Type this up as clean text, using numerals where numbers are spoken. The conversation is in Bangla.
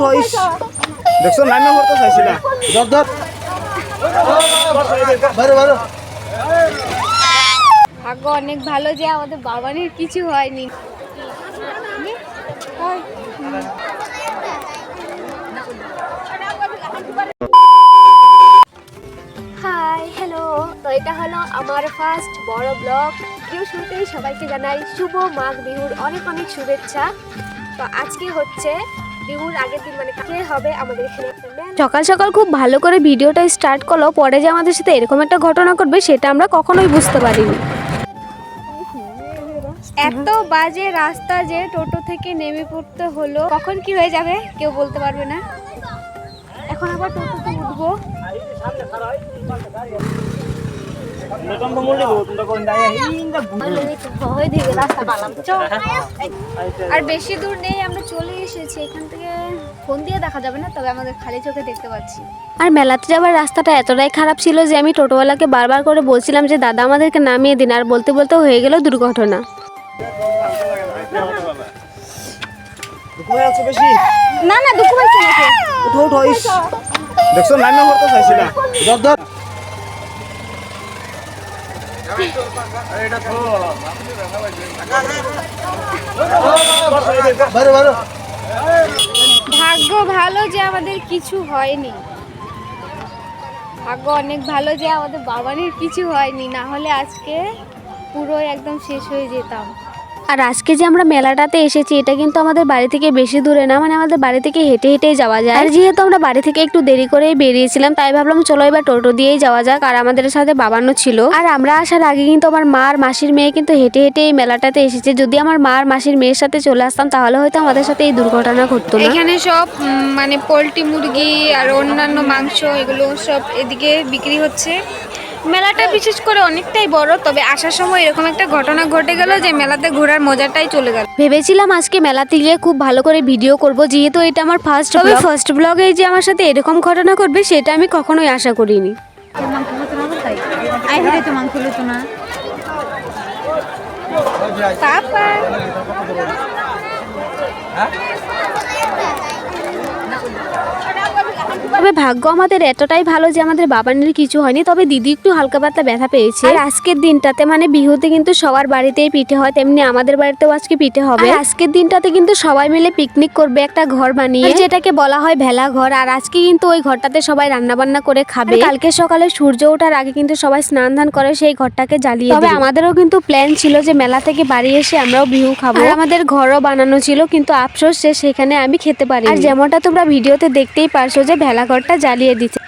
উঠাইস দেখছো নামে করতে চাইছিল ধর ধর বাইরে বাইরে ভাগ্য অনেক ভালো যে আমাদের বাবানের কিছু হয়নি। হাই হ্যালো, তো এটা হলো আমার ফার্স্ট বড় ব্লগ। ভিডিও শুরুতেই সবাইকে জানাই শুভ মাঘ বিহুর অনেক অনেক শুভেচ্ছা। তো আজকে হচ্ছে বিহুর আগের দিন, মানে কালকে হবে আমাদের এখানে একটা মেলা। সকাল সকাল খুব ভালো করে ভিডিওটা স্টার্ট করলো, পরে যে আমাদের সাথে এরকম একটা ঘটনা ঘটবে সেটা আমরা কখনোই বুঝতে পারিনি। এত বাজে রাস্তা যে টোটো থেকে নেমে পড়তে হলো, কখন কি হয়ে যাবে কেউ বলতে পারবে না। এখন আবার টোটোতে উঠবো। আর বেশি দূর নেই, আমরা চলে এসেছি। এখান থেকে ফোন দিয়ে দেখা যাবে না, তবে আমাদের খালি চোখে দেখতে পাচ্ছি। আর মেলাতে যাওয়ার রাস্তাটা এতটাই খারাপ ছিল যে আমি টোটোওয়ালাকে বারবার করে বলছিলাম যে দাদা আমাদেরকে নামিয়ে দিন, আর বলতে বলতে হয়ে গেল দুর্ঘটনা। না না দুঃখ পাইছি নাকি উঠো উঠাইস দেখছো নামে করতে চাইছিল ধর ধর বাইরে বাইরে ভাগ্য ভালো যে আমাদের কিছু হয়নি। ভাগ্য অনেক ভালো যে আমাদের বাবানের কিছু হয়নি, না হলে আজকে পুরো একদম শেষ হয়ে যেতাম। আর আজকে যে আমরা মেলাটাতে এসেছি এটা কিন্তু আমাদের বাড়ি থেকে বেশি দূরে না, মানে আমাদের বাড়ি থেকে হেঁটে হেঁটেই যাওয়া যায়। আর যেহেতু আমরা বাড়ি থেকে একটু দেরি করেই বেরিয়েছিলাম, তাই ভাবলাম চলো এবার টোটো দিয়েই যাওয়া যাক। আর আমাদের সাথে বাবানও ছিল। আর আমরা আসার আগে কিন্তু আমার মা আর মাসির মেয়ে কিন্তু হেঁটে হেঁটে এই মেলাটাতে এসেছে। যদি আমার মা আর মাসির মেয়ের সাথে চলে আসতাম তাহলে হয়তো আমাদের সাথে এই দুর্ঘটনা ঘটতো না। এখানে সব মানে পোলট্রি মুরগি আর অন্যান্য মাংস এগুলো সব এদিকে বিক্রি হচ্ছে। মেলাটা বিশেষ করে অনেকটাই বড়, তবে আসার সময় এরকম একটা ঘটনা ঘটে গেল যে মেলাতে ঘোরার মজাটাই চলে গেল। ভেবেছিলাম আজকে মেলাতে গিয়ে খুব ভালো করে ভিডিও করব, যেহেতু এটা আমার ফার্স্ট ব্লগে যে আমার সাথে এরকম ঘটনা ঘটবে সেটা আমি কখনোই আশা করিনি। তবে ভাগ্য আমাদের এতটাই ভালো যে আমাদের বাবানের কিছু হয়নি, তবে দিদি একটু হালকা পাতলা ব্যথা পেয়েছে। আর আজকের দিনটাতে মানে বিহুতে কিন্তু সবার বাড়িতেই পিঠে হয়, তেমনি আমাদের বাড়িতেও আজকে পিঠে হবে। আর আজকের দিনটাতে কিন্তু সবাই মিলে পিকনিক করবে একটা ঘর বানিয়ে, যেটাকে বলা হয় ভেলা ঘর। আর আজকে কিন্তু ওই ঘরটাতে সবাই রান্না বান্না করে খাবে। কালকে সকালে সূর্য ওঠার আগে কিন্তু সবাই স্নান ধান করে সেই ঘরটাকে জ্বালিয়ে। তবে আমাদেরও কিন্তু প্ল্যান ছিল যে মেলা থেকে বাড়ি এসে আমরাও বিহু খাবো। আর আমাদের ঘরও বানানো ছিল, কিন্তু আফসোস সেখানে আমি খেতে পারি। আর যেমনটা তোমরা ভিডিওতে দেখতেই পারছো যে ভেলা ঘরটা জ্বালিয়ে দিচ্ছে।